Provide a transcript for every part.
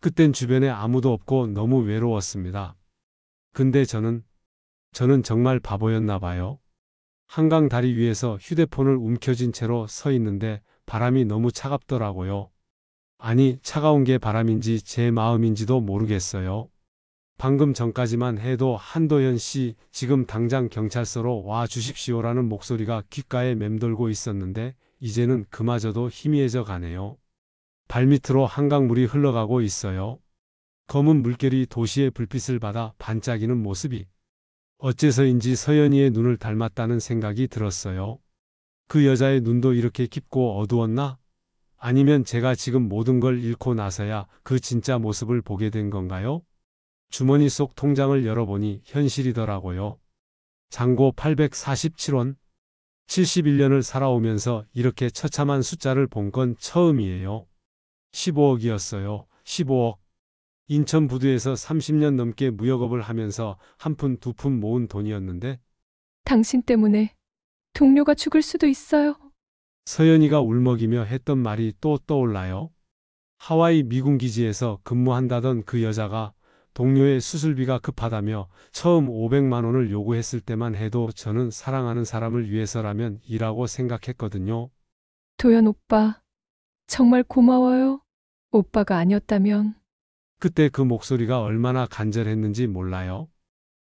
그땐 주변에 아무도 없고 너무 외로웠습니다. 근데 저는 정말 바보였나 봐요. 한강 다리 위에서 휴대폰을 움켜쥔 채로 서 있는데 바람이 너무 차갑더라고요. 아니, 차가운 게 바람인지 제 마음인지도 모르겠어요. 방금 전까지만 해도 한도현 씨, 지금 당장 경찰서로 와 주십시오라는 목소리가 귓가에 맴돌고 있었는데 이제는 그마저도 희미해져 가네요. 발밑으로 한강물이 흘러가고 있어요. 검은 물결이 도시의 불빛을 받아 반짝이는 모습이 어째서인지 서연이의 눈을 닮았다는 생각이 들었어요. 그 여자의 눈도 이렇게 깊고 어두웠나? 아니면 제가 지금 모든 걸 잃고 나서야 그 진짜 모습을 보게 된 건가요? 주머니 속 통장을 열어보니 현실이더라고요. 잔고 847원. 71년을 살아오면서 이렇게 처참한 숫자를 본 건 처음이에요. 15억이었어요. 15억. 인천 부두에서 30년 넘게 무역업을 하면서 한 푼 두 푼 모은 돈이었는데 당신 때문에 동료가 죽을 수도 있어요. 서연이가 울먹이며 했던 말이 또 떠올라요. 하와이 미군 기지에서 근무한다던 그 여자가 동료의 수술비가 급하다며 처음 500만 원을 요구했을 때만 해도 저는 사랑하는 사람을 위해서라면 이라고 생각했거든요. 도연 오빠, 정말 고마워요. 오빠가 아니었다면 그때 그 목소리가 얼마나 간절했는지 몰라요.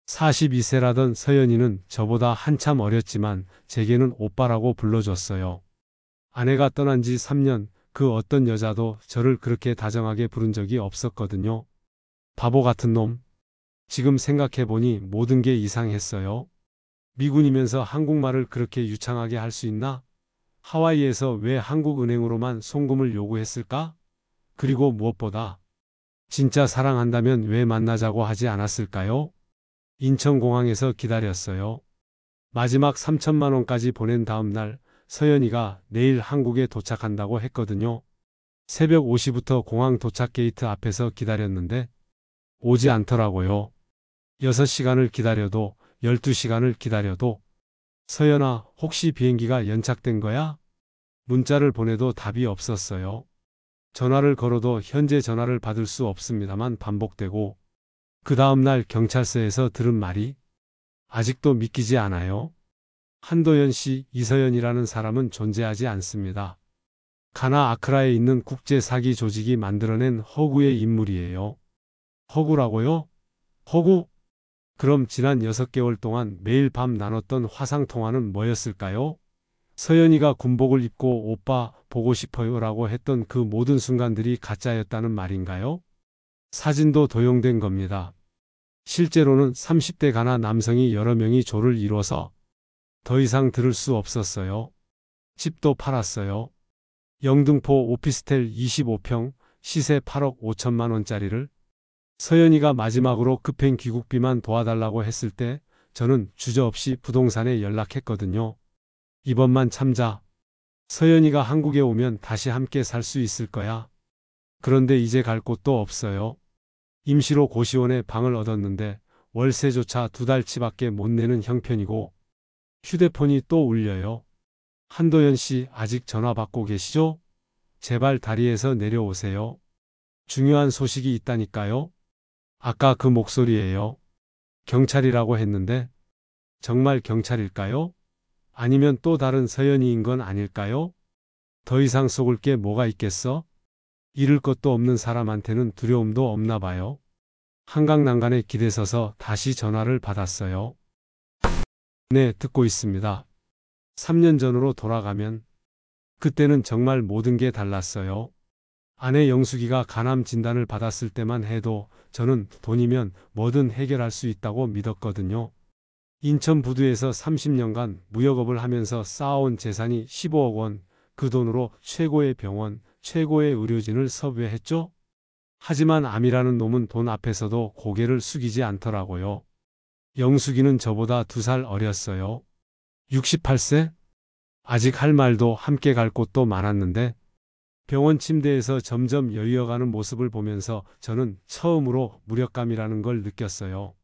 42세라던 서연이는 저보다 한참 어렸지만 제게는 오빠라고 불러줬어요. 아내가 떠난 지 3년, 그 어떤 여자도 저를 그렇게 다정하게 부른 적이 없었거든요. 바보 같은 놈. 지금 생각해보니 모든 게 이상했어요. 미군이면서 한국말을 그렇게 유창하게 할 수 있나? 하와이에서 왜 한국은행으로만 송금을 요구했을까? 그리고 무엇보다 진짜 사랑한다면 왜 만나자고 하지 않았을까요? 인천공항에서 기다렸어요. 마지막 3천만 원까지 보낸 다음 날 서연이가 내일 한국에 도착한다고 했거든요. 새벽 5시부터 공항 도착 게이트 앞에서 기다렸는데 오지 않더라고요. 6시간을 기다려도 12시간을 기다려도 서연아, 혹시 비행기가 연착된 거야? 문자를 보내도 답이 없었어요. 전화를 걸어도 현재 전화를 받을 수 없습니다만 반복되고 그 다음날 경찰서에서 들은 말이 아직도 믿기지 않아요. 한도연 씨, 이서연이라는 사람은 존재하지 않습니다. 가나 아크라에 있는 국제 사기 조직이 만들어낸 허구의 인물이에요. 허구라고요? 허구? 그럼 지난 6개월 동안 매일 밤 나눴던 화상통화는 뭐였을까요? 서연이가 군복을 입고 오빠 보고 싶어요 라고 했던 그 모든 순간들이 가짜였다는 말인가요? 사진도 도용된 겁니다. 실제로는 30대 가나 남성이 여러 명이 조를 이뤄서 더 이상 들을 수 없었어요. 집도 팔았어요. 영등포 오피스텔 25평 시세 8억 5천만 원짜리를 서연이가 마지막으로 급행 귀국비만 도와달라고 했을 때 저는 주저없이 부동산에 연락했거든요. 이번만 참자. 서연이가 한국에 오면 다시 함께 살 수 있을 거야. 그런데 이제 갈 곳도 없어요. 임시로 고시원에 방을 얻었는데 월세조차 2달치밖에 못 내는 형편이고 휴대폰이 또 울려요. 한도연 씨 아직 전화 받고 계시죠? 제발 다리에서 내려오세요. 중요한 소식이 있다니까요. 아까 그 목소리예요. 경찰이라고 했는데 정말 경찰일까요? 아니면 또 다른 서연이인 건 아닐까요? 더 이상 속을 게 뭐가 있겠어? 잃을 것도 없는 사람한테는 두려움도 없나 봐요. 한강 난간에 기대서서 다시 전화를 받았어요. 네, 듣고 있습니다. 3년 전으로 돌아가면 그때는 정말 모든 게 달랐어요. 아내 영숙이가 간암 진단을 받았을 때만 해도 저는 돈이면 뭐든 해결할 수 있다고 믿었거든요. 인천 부두에서 30년간 무역업을 하면서 쌓아온 재산이 15억 원, 그 돈으로 최고의 병원, 최고의 의료진을 섭외했죠. 하지만 암이라는 놈은 돈 앞에서도 고개를 숙이지 않더라고요. 영숙이는 저보다 2살 어렸어요. 68세? 아직 할 말도 함께 갈 곳도 많았는데 병원 침대에서 점점 여위어가는 모습을 보면서 저는 처음으로 무력감이라는 걸 느꼈어요.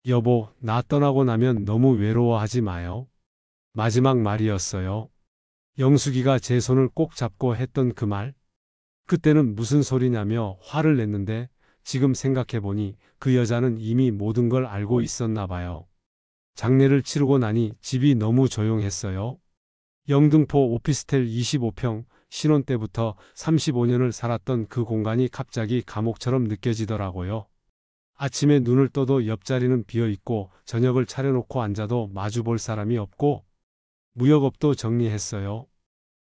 여보, 나 떠나고 나면 너무 외로워하지 마요. 마지막 말이었어요. 영숙이가 제 손을 꼭 잡고 했던 그 말. 그때는 무슨 소리냐며 화를 냈는데 지금 생각해보니 그 여자는 이미 모든 걸 알고 있었나 봐요. 장례를 치르고 나니 집이 너무 조용했어요. 영등포 오피스텔 25평, 신혼 때부터 35년을 살았던 그 공간이 갑자기 감옥처럼 느껴지더라고요. 아침에 눈을 떠도 옆자리는 비어 있고 저녁을 차려놓고 앉아도 마주 볼 사람이 없고 무역업도 정리했어요.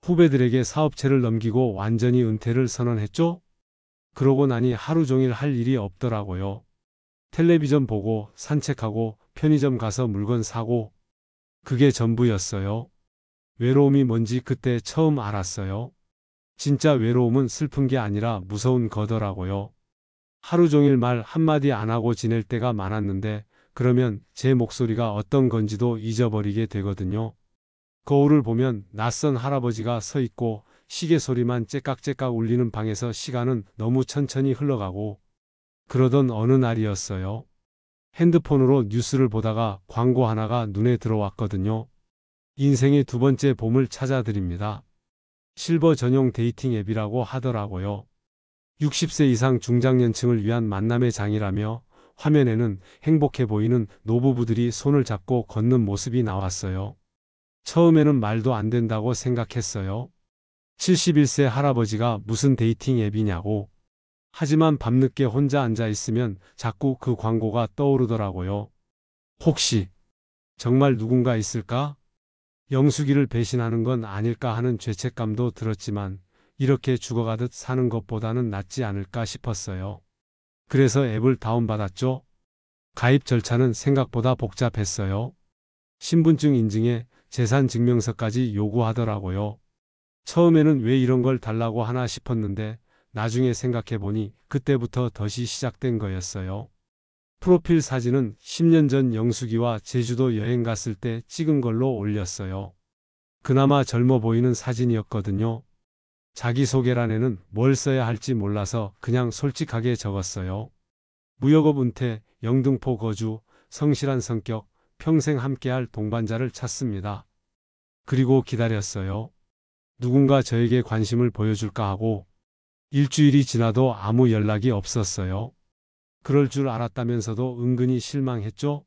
후배들에게 사업체를 넘기고 완전히 은퇴를 선언했죠? 그러고 나니 하루 종일 할 일이 없더라고요. 텔레비전 보고 산책하고 편의점 가서 물건 사고 그게 전부였어요. 외로움이 뭔지 그때 처음 알았어요. 진짜 외로움은 슬픈 게 아니라 무서운 거더라고요. 하루 종일 말 한마디 안 하고 지낼 때가 많았는데 그러면 제 목소리가 어떤 건지도 잊어버리게 되거든요. 거울을 보면 낯선 할아버지가 서 있고 시계 소리만 째깍째깍 울리는 방에서 시간은 너무 천천히 흘러가고 그러던 어느 날이었어요. 핸드폰으로 뉴스를 보다가 광고 하나가 눈에 들어왔거든요. 인생의 두 번째 봄을 찾아드립니다. 실버 전용 데이팅 앱이라고 하더라고요. 60세 이상 중장년층을 위한 만남의 장이라며 화면에는 행복해 보이는 노부부들이 손을 잡고 걷는 모습이 나왔어요. 처음에는 말도 안 된다고 생각했어요. 71세 할아버지가 무슨 데이팅 앱이냐고. 하지만 밤늦게 혼자 앉아 있으면 자꾸 그 광고가 떠오르더라고요. 혹시 정말 누군가 있을까? 영숙이를 배신하는 건 아닐까 하는 죄책감도 들었지만 이렇게 죽어가듯 사는 것보다는 낫지 않을까 싶었어요. 그래서 앱을 다운받았죠. 가입 절차는 생각보다 복잡했어요. 신분증 인증에 재산증명서까지 요구하더라고요. 처음에는 왜 이런 걸 달라고 하나 싶었는데 나중에 생각해보니 그때부터 덫이 시작된 거였어요. 프로필 사진은 10년 전 영숙이와 제주도 여행 갔을 때 찍은 걸로 올렸어요. 그나마 젊어 보이는 사진이었거든요. 자기소개란에는 뭘 써야 할지 몰라서 그냥 솔직하게 적었어요. 무역업 은퇴, 영등포 거주, 성실한 성격, 평생 함께할 동반자를 찾습니다. 그리고 기다렸어요. 누군가 저에게 관심을 보여줄까 하고 일주일이 지나도 아무 연락이 없었어요. 그럴 줄 알았다면서도 은근히 실망했죠?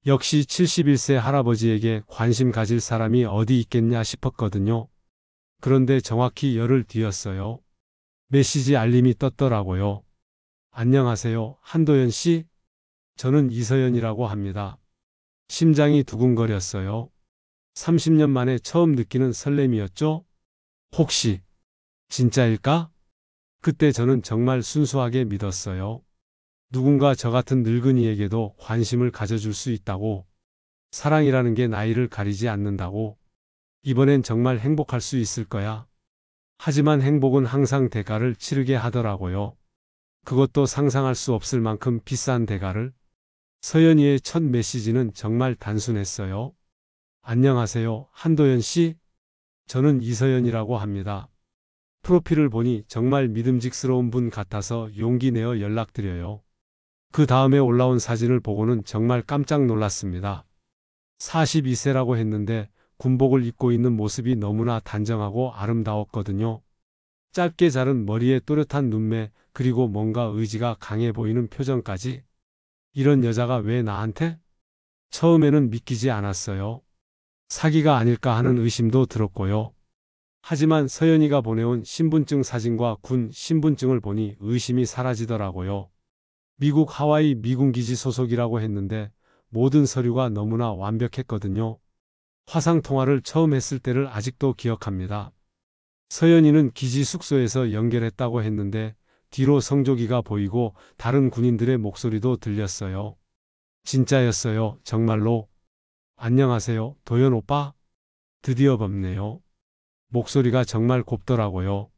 역시 71세 할아버지에게 관심 가질 사람이 어디 있겠냐 싶었거든요. 그런데 정확히 열흘 뒤였어요. 메시지 알림이 떴더라고요. 안녕하세요, 한도연 씨? 저는 이서연이라고 합니다. 심장이 두근거렸어요. 30년 만에 처음 느끼는 설렘이었죠? 혹시 진짜일까? 그때 저는 정말 순수하게 믿었어요. 누군가 저 같은 늙은이에게도 관심을 가져줄 수 있다고. 사랑이라는 게 나이를 가리지 않는다고. 이번엔 정말 행복할 수 있을 거야. 하지만 행복은 항상 대가를 치르게 하더라고요. 그것도 상상할 수 없을 만큼 비싼 대가를. 서연이의 첫 메시지는 정말 단순했어요. 안녕하세요, 한도연 씨? 저는 이서연이라고 합니다. 프로필을 보니 정말 믿음직스러운 분 같아서 용기 내어 연락드려요. 그 다음에 올라온 사진을 보고는 정말 깜짝 놀랐습니다. 42세라고 했는데 군복을 입고 있는 모습이 너무나 단정하고 아름다웠거든요. 짧게 자른 머리에 또렷한 눈매, 그리고 뭔가 의지가 강해 보이는 표정까지. 이런 여자가 왜 나한테? 처음에는 믿기지 않았어요. 사기가 아닐까 하는 의심도 들었고요. 하지만 서연이가 보내온 신분증 사진과 군 신분증을 보니 의심이 사라지더라고요. 미국 하와이 미군기지 소속이라고 했는데 모든 서류가 너무나 완벽했거든요. 화상통화를 처음 했을 때를 아직도 기억합니다. 서연이는 기지 숙소에서 연결했다고 했는데 뒤로 성조기가 보이고 다른 군인들의 목소리도 들렸어요. 진짜였어요, 정말로. 안녕하세요, 도연 오빠? 드디어 뵙네요. 목소리가 정말 곱더라고요.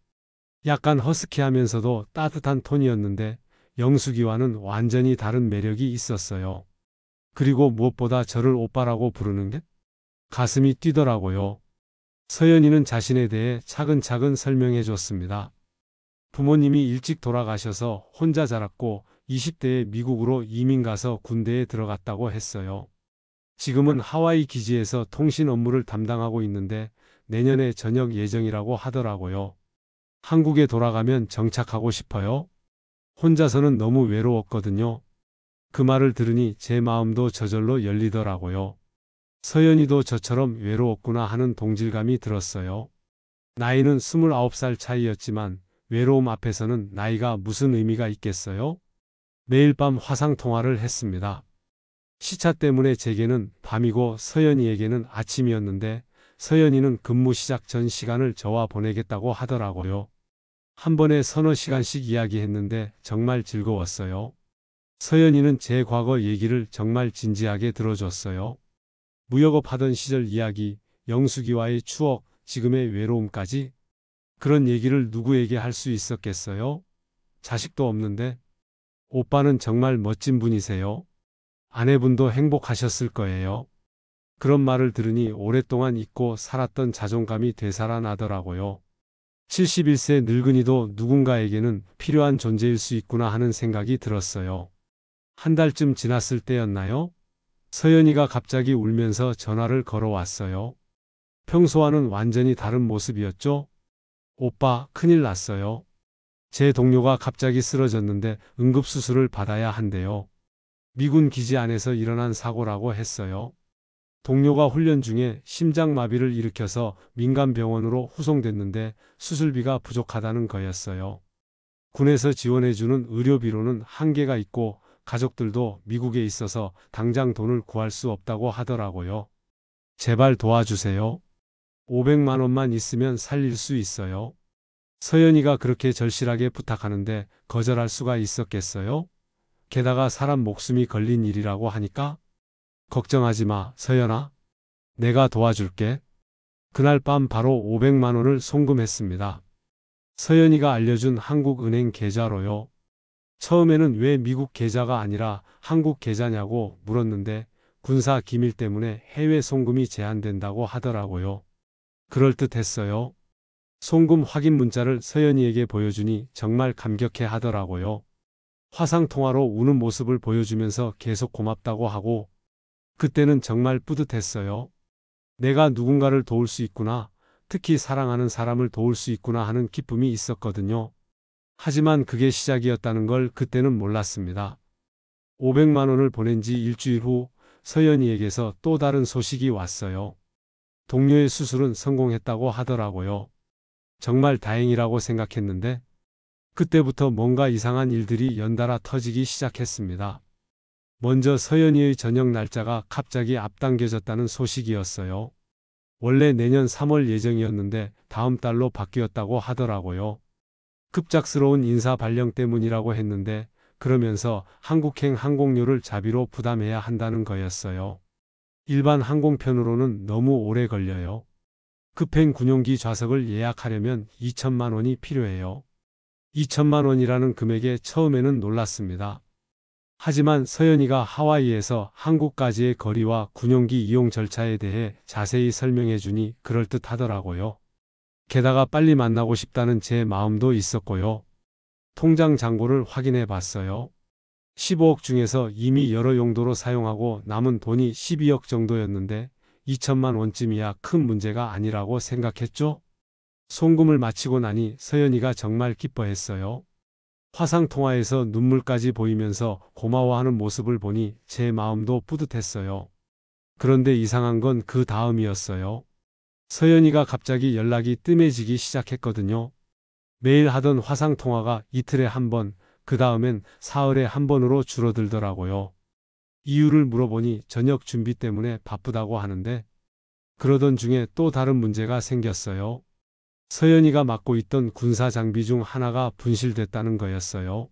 약간 허스키하면서도 따뜻한 톤이었는데 영숙이와는 완전히 다른 매력이 있었어요. 그리고 무엇보다 저를 오빠라고 부르는 게 가슴이 뛰더라고요. 서연이는 자신에 대해 차근차근 설명해 줬습니다. 부모님이 일찍 돌아가셔서 혼자 자랐고 20대에 미국으로 이민 가서 군대에 들어갔다고 했어요. 지금은 하와이 기지에서 통신 업무를 담당하고 있는데 내년에 전역 예정이라고 하더라고요. 한국에 돌아가면 정착하고 싶어요. 혼자서는 너무 외로웠거든요. 그 말을 들으니 제 마음도 저절로 열리더라고요. 서연이도 저처럼 외로웠구나 하는 동질감이 들었어요. 나이는 29살 차이였지만 외로움 앞에서는 나이가 무슨 의미가 있겠어요? 매일 밤 화상 통화를 했습니다. 시차 때문에 제게는 밤이고 서연이에게는 아침이었는데 서연이는 근무 시작 전 시간을 저와 보내겠다고 하더라고요. 한 번에 서너 시간씩 이야기했는데 정말 즐거웠어요. 서연이는 제 과거 얘기를 정말 진지하게 들어줬어요. 무역업 하던 시절 이야기, 영숙이와의 추억, 지금의 외로움까지 그런 얘기를 누구에게 할 수 있었겠어요? 자식도 없는데. 오빠는 정말 멋진 분이세요. 아내분도 행복하셨을 거예요. 그런 말을 들으니 오랫동안 잊고 살았던 자존감이 되살아나더라고요. 71세 늙은이도 누군가에게는 필요한 존재일 수 있구나 하는 생각이 들었어요. 한 달쯤 지났을 때였나요? 서연이가 갑자기 울면서 전화를 걸어왔어요. 평소와는 완전히 다른 모습이었죠? 오빠, 큰일 났어요. 제 동료가 갑자기 쓰러졌는데 응급수술을 받아야 한대요. 미군 기지 안에서 일어난 사고라고 했어요. 동료가 훈련 중에 심장마비를 일으켜서 민간병원으로 후송됐는데 수술비가 부족하다는 거였어요. 군에서 지원해주는 의료비로는 한계가 있고 가족들도 미국에 있어서 당장 돈을 구할 수 없다고 하더라고요. 제발 도와주세요. 500만 원만 있으면 살릴 수 있어요. 서연이가 그렇게 절실하게 부탁하는데 거절할 수가 있었겠어요? 게다가 사람 목숨이 걸린 일이라고 하니까? 걱정하지 마, 서연아. 내가 도와줄게. 그날 밤 바로 500만 원을 송금했습니다. 서연이가 알려준 한국은행 계좌로요. 처음에는 왜 미국 계좌가 아니라 한국 계좌냐고 물었는데 군사 기밀 때문에 해외 송금이 제한된다고 하더라고요. 그럴듯했어요. 송금 확인 문자를 서연이에게 보여주니 정말 감격해 하더라고요. 화상통화로 우는 모습을 보여주면서 계속 고맙다고 하고 그때는 정말 뿌듯했어요. 내가 누군가를 도울 수 있구나, 특히 사랑하는 사람을 도울 수 있구나 하는 기쁨이 있었거든요. 하지만 그게 시작이었다는 걸 그때는 몰랐습니다. 500만 원을 보낸 지 일주일 후 서연이에게서 또 다른 소식이 왔어요. 동료의 수술은 성공했다고 하더라고요. 정말 다행이라고 생각했는데 그때부터 뭔가 이상한 일들이 연달아 터지기 시작했습니다. 먼저 서연이의 전역 날짜가 갑자기 앞당겨졌다는 소식이었어요. 원래 내년 3월 예정이었는데 다음 달로 바뀌었다고 하더라고요. 급작스러운 인사 발령 때문이라고 했는데 그러면서 한국행 항공료를 자비로 부담해야 한다는 거였어요. 일반 항공편으로는 너무 오래 걸려요. 급행 군용기 좌석을 예약하려면 2천만 원이 필요해요. 2천만 원이라는 금액에 처음에는 놀랐습니다. 하지만 서연이가 하와이에서 한국까지의 거리와 군용기 이용 절차에 대해 자세히 설명해 주니 그럴듯하더라고요. 게다가 빨리 만나고 싶다는 제 마음도 있었고요. 통장 잔고를 확인해 봤어요. 15억 중에서 이미 여러 용도로 사용하고 남은 돈이 12억 정도였는데 2천만 원쯤이야 큰 문제가 아니라고 생각했죠. 송금을 마치고 나니 서연이가 정말 기뻐했어요. 화상통화에서 눈물까지 보이면서 고마워하는 모습을 보니 제 마음도 뿌듯했어요. 그런데 이상한 건 그 다음이었어요. 서연이가 갑자기 연락이 뜸해지기 시작했거든요. 매일 하던 화상통화가 이틀에 한 번, 그 다음엔 사흘에 한 번으로 줄어들더라고요. 이유를 물어보니 저녁 준비 때문에 바쁘다고 하는데 그러던 중에 또 다른 문제가 생겼어요. 서연이가 맡고 있던 군사 장비 중 하나가 분실됐다는 거였어요.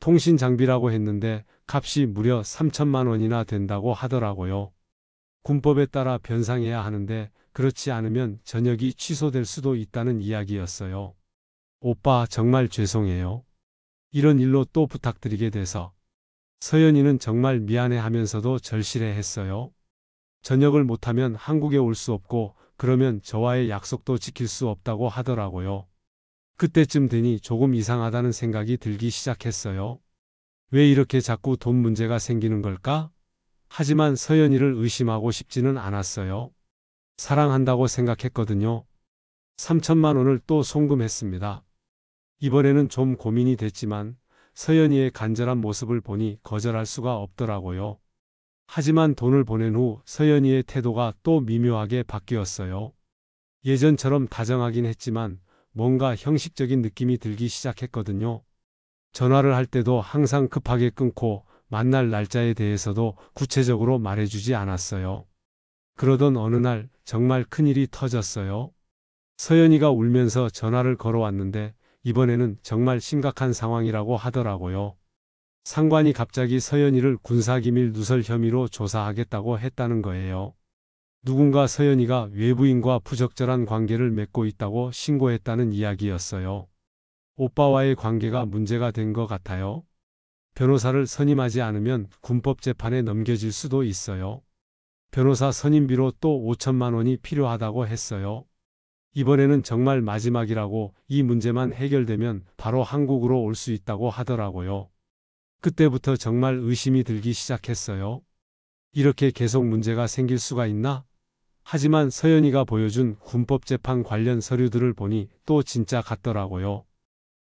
통신 장비라고 했는데 값이 무려 3천만 원이나 된다고 하더라고요. 군법에 따라 변상해야 하는데 그렇지 않으면 전역이 취소될 수도 있다는 이야기였어요. 오빠 정말 죄송해요. 이런 일로 또 부탁드리게 돼서. 서연이는 정말 미안해하면서도 절실해했어요. 전역을 못하면 한국에 올 수 없고 그러면 저와의 약속도 지킬 수 없다고 하더라고요. 그때쯤 되니 조금 이상하다는 생각이 들기 시작했어요. 왜 이렇게 자꾸 돈 문제가 생기는 걸까? 하지만 서연이를 의심하고 싶지는 않았어요. 사랑한다고 생각했거든요. 3천만 원을 또 송금했습니다. 이번에는 좀 고민이 됐지만 서연이의 간절한 모습을 보니 거절할 수가 없더라고요. 하지만 돈을 보낸 후 서연이의 태도가 또 미묘하게 바뀌었어요. 예전처럼 다정하긴 했지만 뭔가 형식적인 느낌이 들기 시작했거든요. 전화를 할 때도 항상 급하게 끊고 만날 날짜에 대해서도 구체적으로 말해주지 않았어요. 그러던 어느 날 정말 큰일이 터졌어요. 서연이가 울면서 전화를 걸어왔는데 이번에는 정말 심각한 상황이라고 하더라고요. 상관이 갑자기 서연이를 군사기밀 누설 혐의로 조사하겠다고 했다는 거예요. 누군가 서연이가 외부인과 부적절한 관계를 맺고 있다고 신고했다는 이야기였어요. 오빠와의 관계가 문제가 된 것 같아요. 변호사를 선임하지 않으면 군법재판에 넘겨질 수도 있어요. 변호사 선임비로 또 5천만 원이 필요하다고 했어요. 이번에는 정말 마지막이라고 이 문제만 해결되면 바로 한국으로 올 수 있다고 하더라고요. 그때부터 정말 의심이 들기 시작했어요. 이렇게 계속 문제가 생길 수가 있나? 하지만 서연이가 보여준 군법재판 관련 서류들을 보니 또 진짜 같더라고요.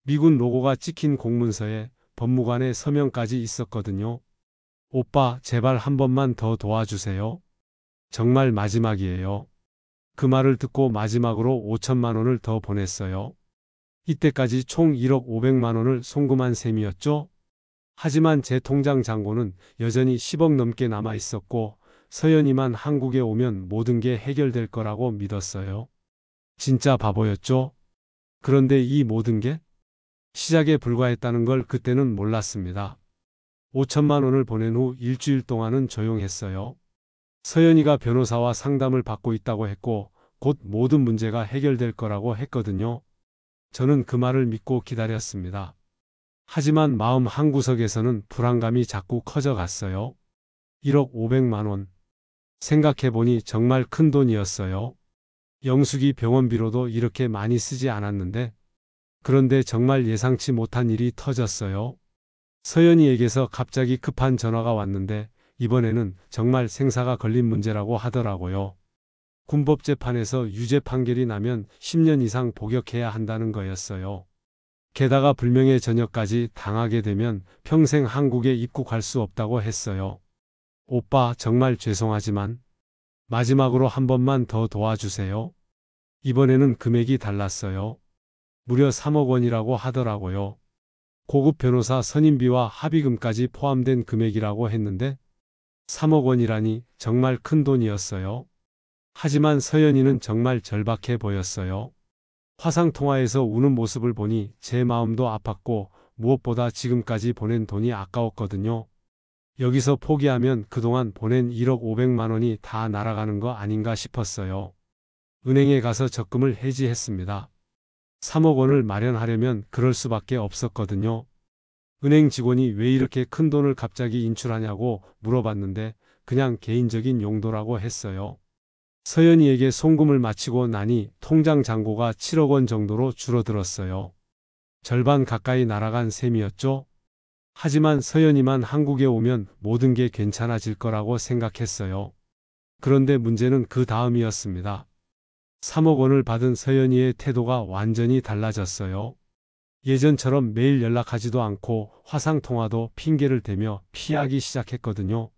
미군 로고가 찍힌 공문서에 법무관의 서명까지 있었거든요. 오빠, 제발 한 번만 더 도와주세요. 정말 마지막이에요. 그 말을 듣고 마지막으로 5천만 원을 더 보냈어요. 이때까지 총 1억 5백만 원을 송금한 셈이었죠. 하지만 제 통장 잔고는 여전히 10억 넘게 남아 있었고 서연이만 한국에 오면 모든 게 해결될 거라고 믿었어요. 진짜 바보였죠. 그런데 이 모든 게 시작에 불과했다는 걸 그때는 몰랐습니다. 5천만 원을 보낸 후 일주일 동안은 조용했어요. 서연이가 변호사와 상담을 받고 있다고 했고 곧 모든 문제가 해결될 거라고 했거든요. 저는 그 말을 믿고 기다렸습니다. 하지만 마음 한구석에서는 불안감이 자꾸 커져갔어요. 1억 5백만 원. 생각해보니 정말 큰 돈이었어요. 영숙이 병원비로도 이렇게 많이 쓰지 않았는데 그런데 정말 예상치 못한 일이 터졌어요. 서연이에게서 갑자기 급한 전화가 왔는데 이번에는 정말 생사가 걸린 문제라고 하더라고요. 군법재판에서 유죄 판결이 나면 10년 이상 복역해야 한다는 거였어요. 게다가 불명예 전역까지 당하게 되면 평생 한국에 입국할 수 없다고 했어요. 오빠, 정말 죄송하지만 마지막으로 한 번만 더 도와주세요. 이번에는 금액이 달랐어요. 무려 3억 원이라고 하더라고요. 고급 변호사 선임비와 합의금까지 포함된 금액이라고 했는데 3억 원이라니 정말 큰 돈이었어요. 하지만 서연이는 정말 절박해 보였어요. 화상통화에서 우는 모습을 보니 제 마음도 아팠고 무엇보다 지금까지 보낸 돈이 아까웠거든요. 여기서 포기하면 그동안 보낸 1억 5백만 원이 다 날아가는 거 아닌가 싶었어요. 은행에 가서 적금을 해지했습니다. 3억 원을 마련하려면 그럴 수밖에 없었거든요. 은행 직원이 왜 이렇게 큰 돈을 갑자기 인출하냐고 물어봤는데 그냥 개인적인 용도라고 했어요. 서연이에게 송금을 마치고 나니 통장 잔고가 7억 원 정도로 줄어들었어요. 절반 가까이 날아간 셈이었죠. 하지만 서연이만 한국에 오면 모든 게 괜찮아질 거라고 생각했어요. 그런데 문제는 그 다음이었습니다. 3억 원을 받은 서연이의 태도가 완전히 달라졌어요. 예전처럼 매일 연락하지도 않고 화상통화도 핑계를 대며 피하기 시작했거든요.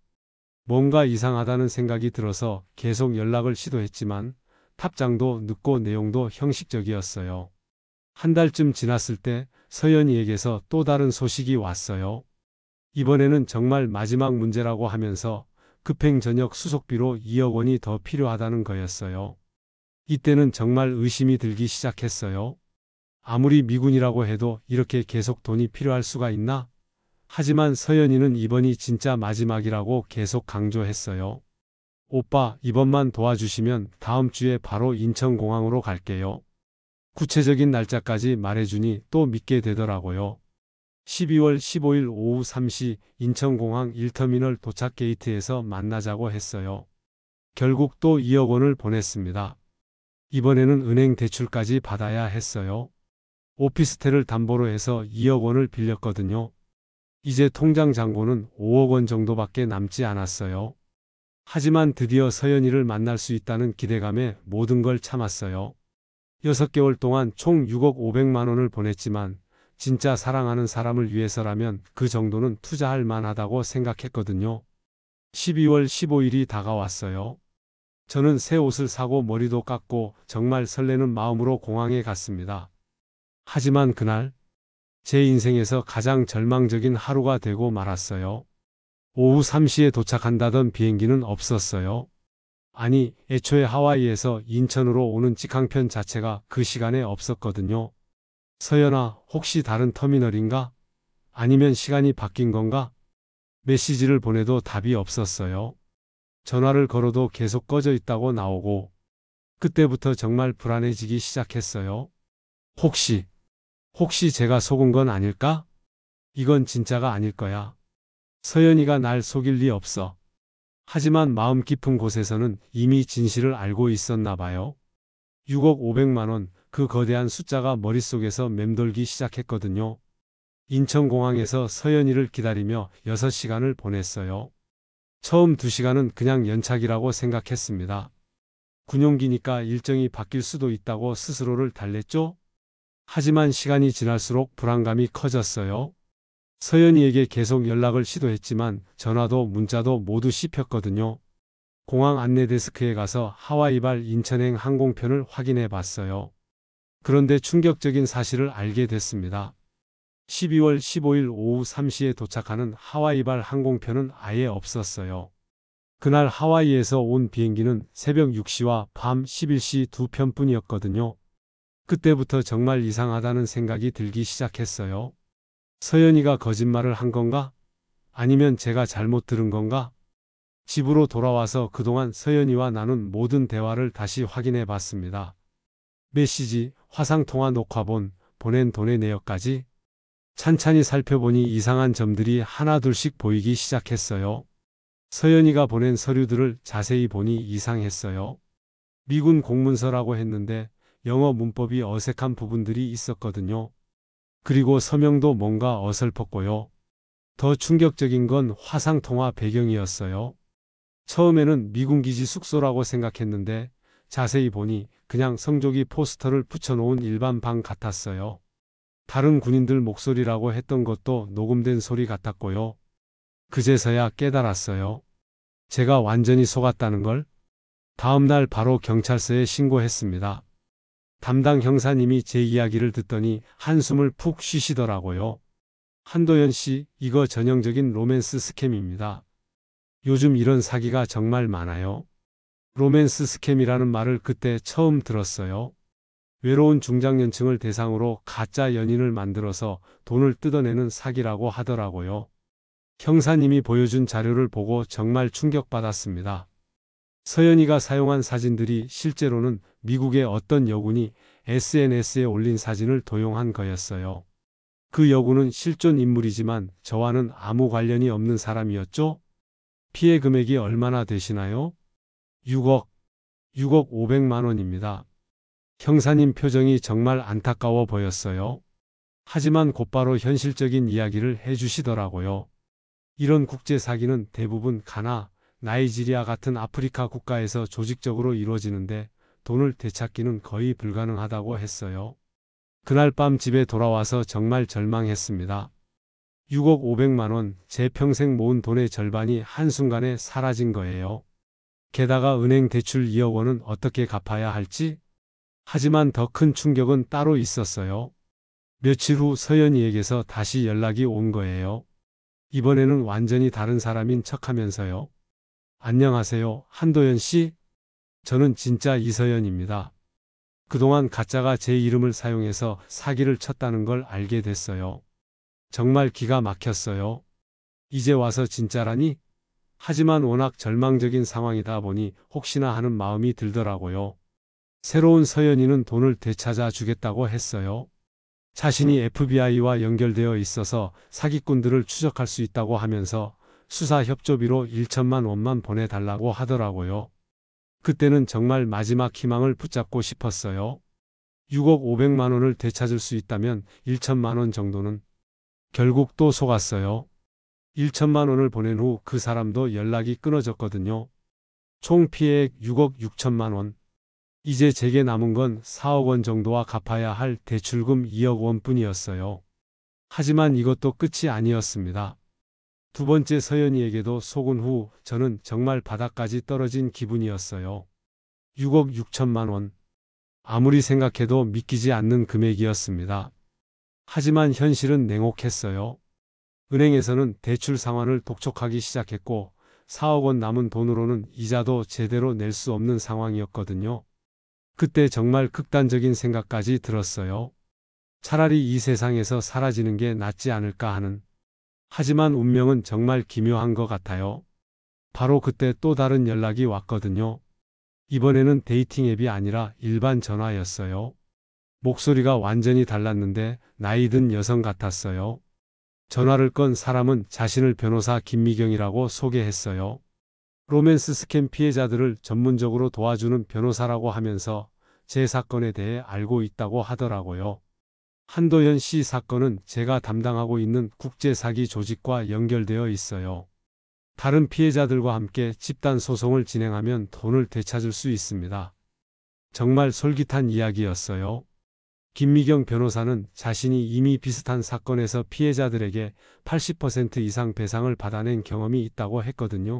뭔가 이상하다는 생각이 들어서 계속 연락을 시도했지만 답장도 늦고 내용도 형식적이었어요. 한 달쯤 지났을 때 서연이에게서 또 다른 소식이 왔어요. 이번에는 정말 마지막 문제라고 하면서 급행 전역 수속비로 2억 원이 더 필요하다는 거였어요. 이때는 정말 의심이 들기 시작했어요. 아무리 미군이라고 해도 이렇게 계속 돈이 필요할 수가 있나? 하지만 서연이는 이번이 진짜 마지막이라고 계속 강조했어요. 오빠, 이번만 도와주시면 다음 주에 바로 인천공항으로 갈게요. 구체적인 날짜까지 말해주니 또 믿게 되더라고요. 12월 15일 오후 3시 인천공항 1터미널 도착 게이트에서 만나자고 했어요. 결국 또 2억 원을 보냈습니다. 이번에는 은행 대출까지 받아야 했어요. 오피스텔을 담보로 해서 2억 원을 빌렸거든요. 이제 통장 잔고는 5억 원 정도밖에 남지 않았어요. 하지만 드디어 서연이를 만날 수 있다는 기대감에 모든 걸 참았어요. 6개월 동안 총 6억 5백만 원을 보냈지만 진짜 사랑하는 사람을 위해서라면 그 정도는 투자할 만하다고 생각했거든요. 12월 15일이 다가왔어요. 저는 새 옷을 사고 머리도 깎고 정말 설레는 마음으로 공항에 갔습니다. 하지만 그날 제 인생에서 가장 절망적인 하루가 되고 말았어요. 오후 3시에 도착한다던 비행기는 없었어요. 아니, 애초에 하와이에서 인천으로 오는 직항편 자체가 그 시간에 없었거든요. 서연아, 혹시 다른 터미널인가? 아니면 시간이 바뀐 건가? 메시지를 보내도 답이 없었어요. 전화를 걸어도 계속 꺼져 있다고 나오고, 그때부터 정말 불안해지기 시작했어요. 혹시 제가 속은 건 아닐까? 이건 진짜가 아닐 거야. 서연이가 날 속일 리 없어. 하지만 마음 깊은 곳에서는 이미 진실을 알고 있었나 봐요. 6억 500만 원, 그 거대한 숫자가 머릿속에서 맴돌기 시작했거든요. 인천공항에서 서연이를 기다리며 6시간을 보냈어요. 처음 2시간은 그냥 연착이라고 생각했습니다. 군용기니까 일정이 바뀔 수도 있다고 스스로를 달랬죠? 하지만 시간이 지날수록 불안감이 커졌어요. 서연이에게 계속 연락을 시도했지만 전화도 문자도 모두 씹혔거든요. 공항 안내 데스크에 가서 하와이발 인천행 항공편을 확인해 봤어요. 그런데 충격적인 사실을 알게 됐습니다. 12월 15일 오후 3시에 도착하는 하와이발 항공편은 아예 없었어요. 그날 하와이에서 온 비행기는 새벽 6시와 밤 11시 두 편뿐이었거든요. 그때부터 정말 이상하다는 생각이 들기 시작했어요. 서연이가 거짓말을 한 건가? 아니면 제가 잘못 들은 건가? 집으로 돌아와서 그동안 서연이와 나눈 모든 대화를 다시 확인해 봤습니다. 메시지, 화상통화 녹화본, 보낸 돈의 내역까지 찬찬히 살펴보니 이상한 점들이 하나둘씩 보이기 시작했어요. 서연이가 보낸 서류들을 자세히 보니 이상했어요. 미군 공문서라고 했는데 영어 문법이 어색한 부분들이 있었거든요. 그리고 서명도 뭔가 어설펐고요. 더 충격적인 건 화상통화 배경이었어요. 처음에는 미군기지 숙소라고 생각했는데 자세히 보니 그냥 성조기 포스터를 붙여놓은 일반 방 같았어요. 다른 군인들 목소리라고 했던 것도 녹음된 소리 같았고요. 그제서야 깨달았어요. 제가 완전히 속았다는 걸. 다음 날 바로 경찰서에 신고했습니다. 담당 형사님이 제 이야기를 듣더니 한숨을 푹 쉬시더라고요. 한도연 씨, 이거 전형적인 로맨스 스캠입니다. 요즘 이런 사기가 정말 많아요. 로맨스 스캠이라는 말을 그때 처음 들었어요. 외로운 중장년층을 대상으로 가짜 연인을 만들어서 돈을 뜯어내는 사기라고 하더라고요. 형사님이 보여준 자료를 보고 정말 충격받았습니다. 서연이가 사용한 사진들이 실제로는 미국의 어떤 여군이 SNS에 올린 사진을 도용한 거였어요. 그 여군은 실존 인물이지만 저와는 아무 관련이 없는 사람이었죠? 피해 금액이 얼마나 되시나요? 6억 500만 원입니다. 형사님 표정이 정말 안타까워 보였어요. 하지만 곧바로 현실적인 이야기를 해주시더라고요. 이런 국제 사기는 대부분 가나, 나이지리아 같은 아프리카 국가에서 조직적으로 이루어지는데 돈을 되찾기는 거의 불가능하다고 했어요. 그날 밤 집에 돌아와서 정말 절망했습니다. 6억 500만 원, 제 평생 모은 돈의 절반이 한순간에 사라진 거예요. 게다가 은행 대출 2억 원은 어떻게 갚아야 할지? 하지만 더 큰 충격은 따로 있었어요. 며칠 후 서연이에게서 다시 연락이 온 거예요. 이번에는 완전히 다른 사람인 척하면서요. 안녕하세요, 한도연 씨. 저는 진짜 이서연입니다. 그동안 가짜가 제 이름을 사용해서 사기를 쳤다는 걸 알게 됐어요. 정말 기가 막혔어요. 이제 와서 진짜라니? 하지만 워낙 절망적인 상황이다 보니 혹시나 하는 마음이 들더라고요. 새로운 서연이는 돈을 되찾아 주겠다고 했어요. 자신이 FBI와 연결되어 있어서 사기꾼들을 추적할 수 있다고 하면서 수사 협조비로 1천만 원만 보내달라고 하더라고요. 그때는 정말 마지막 희망을 붙잡고 싶었어요. 6억 500만 원을 되찾을 수 있다면 1천만 원 정도는. 결국 또 속았어요. 1천만 원을 보낸 후 그 사람도 연락이 끊어졌거든요. 총 피해액 6억 6천만 원. 이제 제게 남은 건 4억 원 정도와 갚아야 할 대출금 2억 원뿐이었어요. 하지만 이것도 끝이 아니었습니다. 두 번째 서연이에게도 속은 후 저는 정말 바닥까지 떨어진 기분이었어요. 6억 6천만 원. 아무리 생각해도 믿기지 않는 금액이었습니다. 하지만 현실은 냉혹했어요. 은행에서는 대출 상환을 독촉하기 시작했고 4억 원 남은 돈으로는 이자도 제대로 낼 수 없는 상황이었거든요. 그때 정말 극단적인 생각까지 들었어요. 차라리 이 세상에서 사라지는 게 낫지 않을까 하는. 하지만 운명은 정말 기묘한 것 같아요. 바로 그때 또 다른 연락이 왔거든요. 이번에는 데이팅 앱이 아니라 일반 전화였어요. 목소리가 완전히 달랐는데 나이 든 여성 같았어요. 전화를 건 사람은 자신을 변호사 김미경이라고 소개했어요. 로맨스 스캠 피해자들을 전문적으로 도와주는 변호사라고 하면서 제 사건에 대해 알고 있다고 하더라고요. 한도연 씨 사건은 제가 담당하고 있는 국제 사기 조직과 연결되어 있어요. 다른 피해자들과 함께 집단 소송을 진행하면 돈을 되찾을 수 있습니다. 정말 솔깃한 이야기였어요. 김미경 변호사는 자신이 이미 비슷한 사건에서 피해자들에게 80% 이상 배상을 받아낸 경험이 있다고 했거든요.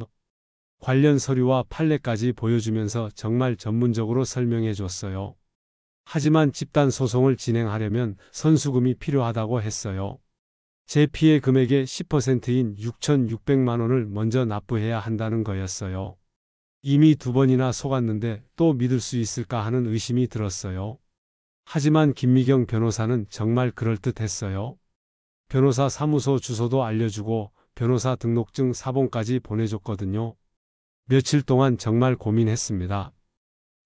관련 서류와 판례까지 보여주면서 정말 전문적으로 설명해 줬어요. 하지만 집단 소송을 진행하려면 선수금이 필요하다고 했어요. 제 피해 금액의 10%인 6,600만 원을 먼저 납부해야 한다는 거였어요. 이미 두 번이나 속았는데 또 믿을 수 있을까 하는 의심이 들었어요. 하지만 김미경 변호사는 정말 그럴듯했어요. 변호사 사무소 주소도 알려주고 변호사 등록증 사본까지 보내줬거든요. 며칠 동안 정말 고민했습니다.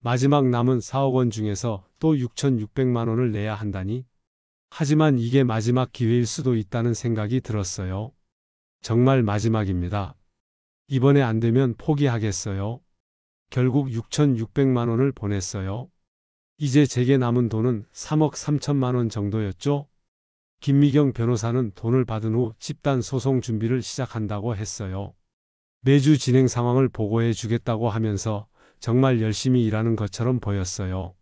마지막 남은 4억 원 중에서 또 6,600만 원을 내야 한다니? 하지만 이게 마지막 기회일 수도 있다는 생각이 들었어요. 정말 마지막입니다. 이번에 안 되면 포기하겠어요. 결국 6,600만 원을 보냈어요. 이제 제게 남은 돈은 3억 3천만 원 정도였죠. 김미경 변호사는 돈을 받은 후 집단 소송 준비를 시작한다고 했어요. 매주 진행 상황을 보고해 주겠다고 하면서 정말 열심히 일하는 것처럼 보였어요.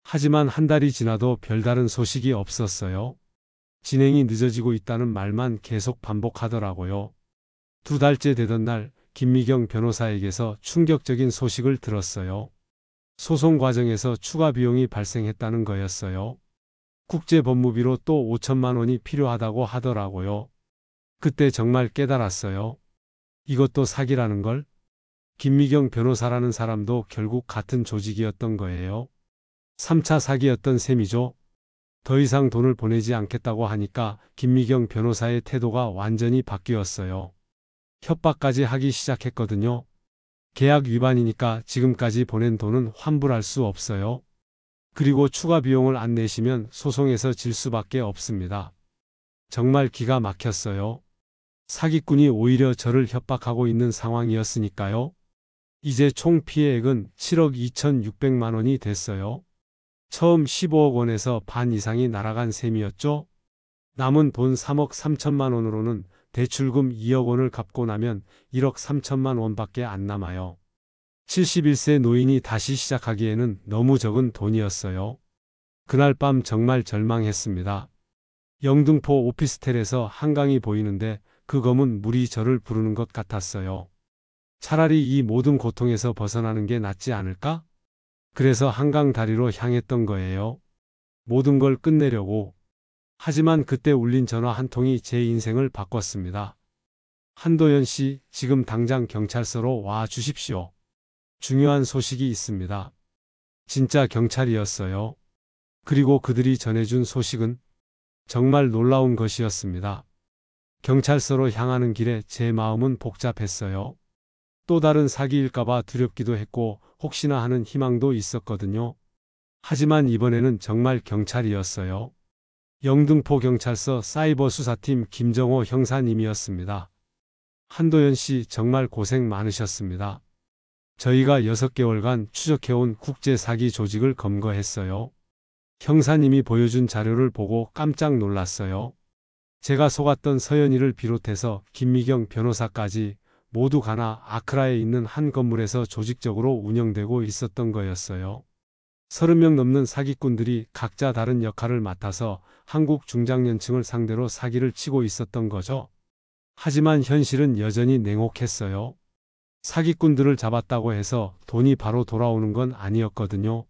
하지만 한 달이 지나도 별다른 소식이 없었어요. 진행이 늦어지고 있다는 말만 계속 반복하더라고요. 두 달째 되던 날 김미경 변호사에게서 충격적인 소식을 들었어요. 소송 과정에서 추가 비용이 발생했다는 거였어요. 국제법무비로 또 5천만 원이 필요하다고 하더라고요. 그때 정말 깨달았어요. 이것도 사기라는 걸? 김미경 변호사라는 사람도 결국 같은 조직이었던 거예요. 3차 사기였던 셈이죠. 더 이상 돈을 보내지 않겠다고 하니까 김미경 변호사의 태도가 완전히 바뀌었어요. 협박까지 하기 시작했거든요. 계약 위반이니까 지금까지 보낸 돈은 환불할 수 없어요. 그리고 추가 비용을 안 내시면 소송에서 질 수밖에 없습니다. 정말 기가 막혔어요. 사기꾼이 오히려 저를 협박하고 있는 상황이었으니까요. 이제 총 피해액은 7억 2,600만 원이 됐어요. 처음 15억 원에서 반 이상이 날아간 셈이었죠. 남은 돈 3억 3천만 원으로는 대출금 2억 원을 갚고 나면 1억 3천만 원밖에 안 남아요. 71세 노인이 다시 시작하기에는 너무 적은 돈이었어요. 그날 밤 정말 절망했습니다. 영등포 오피스텔에서 한강이 보이는데 그 검은 물이 저를 부르는 것 같았어요. 차라리 이 모든 고통에서 벗어나는 게 낫지 않을까? 그래서 한강 다리로 향했던 거예요. 모든 걸 끝내려고. 하지만 그때 울린 전화 한 통이 제 인생을 바꿨습니다. 한도연 씨, 지금 당장 경찰서로 와 주십시오. 중요한 소식이 있습니다. 진짜 경찰이었어요. 그리고 그들이 전해준 소식은 정말 놀라운 것이었습니다. 경찰서로 향하는 길에 제 마음은 복잡했어요. 또 다른 사기일까봐 두렵기도 했고 혹시나 하는 희망도 있었거든요. 하지만 이번에는 정말 경찰이었어요. 영등포 경찰서 사이버 수사팀 김정호 형사님이었습니다. 한도연 씨 정말 고생 많으셨습니다. 저희가 6개월간 추적해온 국제 사기 조직을 검거했어요. 형사님이 보여준 자료를 보고 깜짝 놀랐어요. 제가 속았던 서연이를 비롯해서 김미경 변호사까지 모두 가나 아크라에 있는 한 건물에서 조직적으로 운영되고 있었던 거였어요. 30명 넘는 사기꾼들이 각자 다른 역할을 맡아서 한국 중장년층을 상대로 사기를 치고 있었던 거죠. 하지만 현실은 여전히 냉혹했어요. 사기꾼들을 잡았다고 해서 돈이 바로 돌아오는 건 아니었거든요.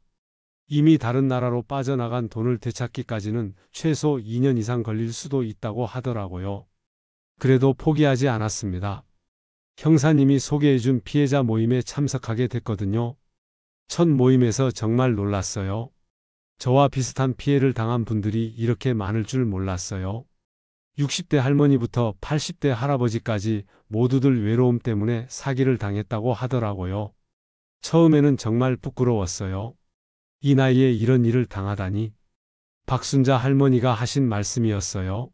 이미 다른 나라로 빠져나간 돈을 되찾기까지는 최소 2년 이상 걸릴 수도 있다고 하더라고요. 그래도 포기하지 않았습니다. 형사님이 소개해준 피해자 모임에 참석하게 됐거든요. 첫 모임에서 정말 놀랐어요. 저와 비슷한 피해를 당한 분들이 이렇게 많을 줄 몰랐어요. 60대 할머니부터 80대 할아버지까지 모두들 외로움 때문에 사기를 당했다고 하더라고요. 처음에는 정말 부끄러웠어요. 이 나이에 이런 일을 당하다니. 박순자 할머니가 하신 말씀이었어요.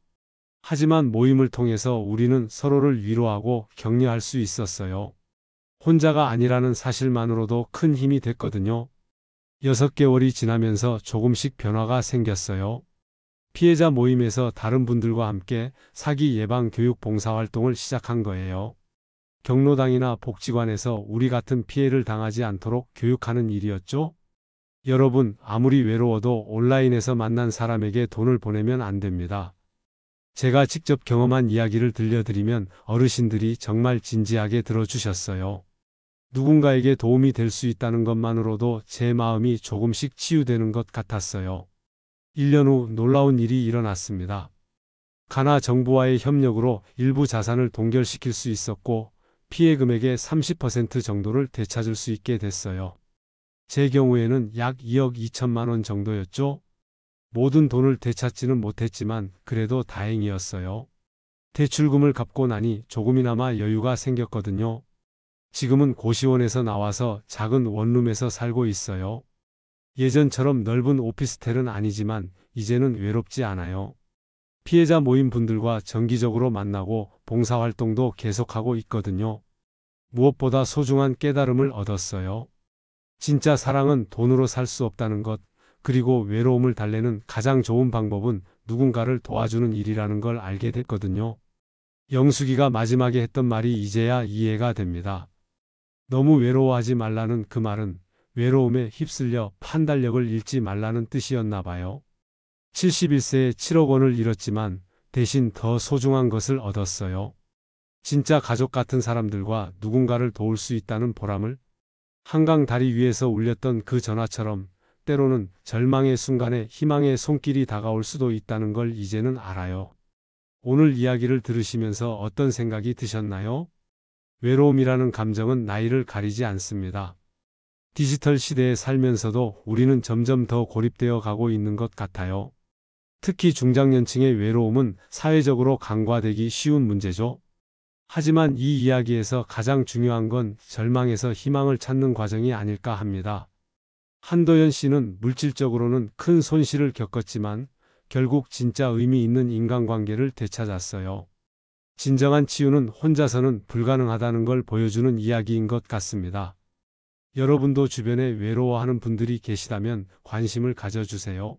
하지만 모임을 통해서 우리는 서로를 위로하고 격려할 수 있었어요. 혼자가 아니라는 사실만으로도 큰 힘이 됐거든요. 6개월이 지나면서 조금씩 변화가 생겼어요. 피해자 모임에서 다른 분들과 함께 사기 예방 교육 봉사활동을 시작한 거예요. 경로당이나 복지관에서 우리 같은 피해를 당하지 않도록 교육하는 일이었죠. 여러분, 아무리 외로워도 온라인에서 만난 사람에게 돈을 보내면 안 됩니다. 제가 직접 경험한 이야기를 들려드리면 어르신들이 정말 진지하게 들어주셨어요. 누군가에게 도움이 될 수 있다는 것만으로도 제 마음이 조금씩 치유되는 것 같았어요. 1년 후 놀라운 일이 일어났습니다. 가나 정부와의 협력으로 일부 자산을 동결시킬 수 있었고 피해 금액의 30% 정도를 되찾을 수 있게 됐어요. 제 경우에는 약 2억 2천만 원 정도였죠. 모든 돈을 되찾지는 못했지만 그래도 다행이었어요. 대출금을 갚고 나니 조금이나마 여유가 생겼거든요. 지금은 고시원에서 나와서 작은 원룸에서 살고 있어요. 예전처럼 넓은 오피스텔은 아니지만 이제는 외롭지 않아요. 피해자 모임 분들과 정기적으로 만나고 봉사활동도 계속하고 있거든요. 무엇보다 소중한 깨달음을 얻었어요. 진짜 사랑은 돈으로 살 수 없다는 것, 그리고 외로움을 달래는 가장 좋은 방법은 누군가를 도와주는 일이라는 걸 알게 됐거든요. 영숙이가 마지막에 했던 말이 이제야 이해가 됩니다. 너무 외로워하지 말라는 그 말은 외로움에 휩쓸려 판단력을 잃지 말라는 뜻이었나 봐요. 71세에 7억 원을 잃었지만 대신 더 소중한 것을 얻었어요. 진짜 가족 같은 사람들과 누군가를 도울 수 있다는 보람을. 한강 다리 위에서 울렸던 그 전화처럼 때로는 절망의 순간에 희망의 손길이 다가올 수도 있다는 걸 이제는 알아요. 오늘 이야기를 들으시면서 어떤 생각이 드셨나요? 외로움이라는 감정은 나이를 가리지 않습니다. 디지털 시대에 살면서도 우리는 점점 더 고립되어 가고 있는 것 같아요. 특히 중장년층의 외로움은 사회적으로 간과되기 쉬운 문제죠. 하지만 이 이야기에서 가장 중요한 건 절망에서 희망을 찾는 과정이 아닐까 합니다. 한도연 씨는 물질적으로는 큰 손실을 겪었지만 결국 진짜 의미 있는 인간관계를 되찾았어요. 진정한 치유는 혼자서는 불가능하다는 걸 보여주는 이야기인 것 같습니다. 여러분도 주변에 외로워하는 분들이 계시다면 관심을 가져주세요.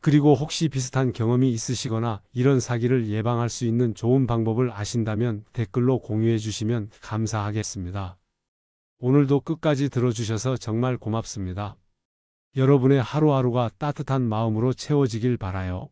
그리고 혹시 비슷한 경험이 있으시거나 이런 사기를 예방할 수 있는 좋은 방법을 아신다면 댓글로 공유해 주시면 감사하겠습니다. 오늘도 끝까지 들어주셔서 정말 고맙습니다. 여러분의 하루하루가 따뜻한 마음으로 채워지길 바라요.